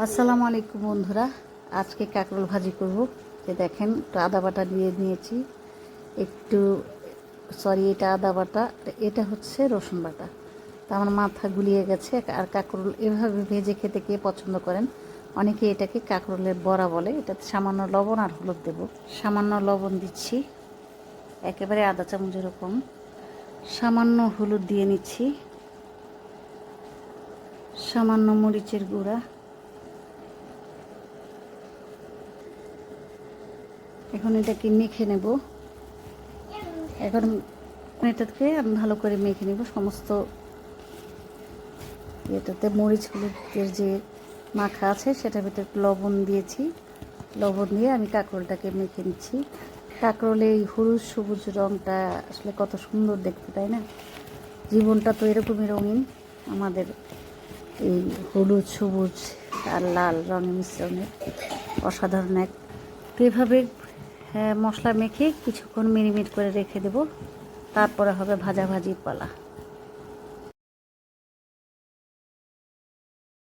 আসসালামু আলাইকুম বন্ধুরা, আজকে কাঁকরোল ভাজি করব। যে দেখেন, একটু আদা বাটা দিয়ে নিয়েছি, একটু এটা আদা বাটা, এটা হচ্ছে রসুন বাটা। তা আমার মাথা গুলিয়ে গেছে। আর কাঁকরোল এভাবে ভেজে খেতে কে পছন্দ করেন? অনেকে এটাকে কাঁকরোলের বড়া বলে। এটাতে সামান্য লবণ আর হলুদ দেব। সামান্য লবণ দিচ্ছি, একেবারে আধা চামচ এরকম। সামান্য হলুদ দিয়ে নিচ্ছি, সামান্য মরিচের গুঁড়া। এখন এটাকে মেখে নেব। এখন এটাকে আমি ভালো করে মেখে নেব। সমস্ত এটাতে মরিচ হলুদের যে মাখা আছে সেটার ভিতরে লবণ দিয়েছি। লবণ দিয়ে আমি কাঁকরোলটাকে মেখে নিচ্ছি। কাঁকরোলে এই হলুদ সবুজ রঙটা আসলে কত সুন্দর দেখতে, তাই না? জীবনটা তো এরকমই রঙিন। আমাদের এই হলুদ সবুজ আর লাল রঙের মিশ্রণে অসাধারণ এক। তো এভাবে মশলা মেখে কিছুক্ষণ মেরিনেট করে রেখে দেব। তারপরে হবে ভাজাভাজির পালা।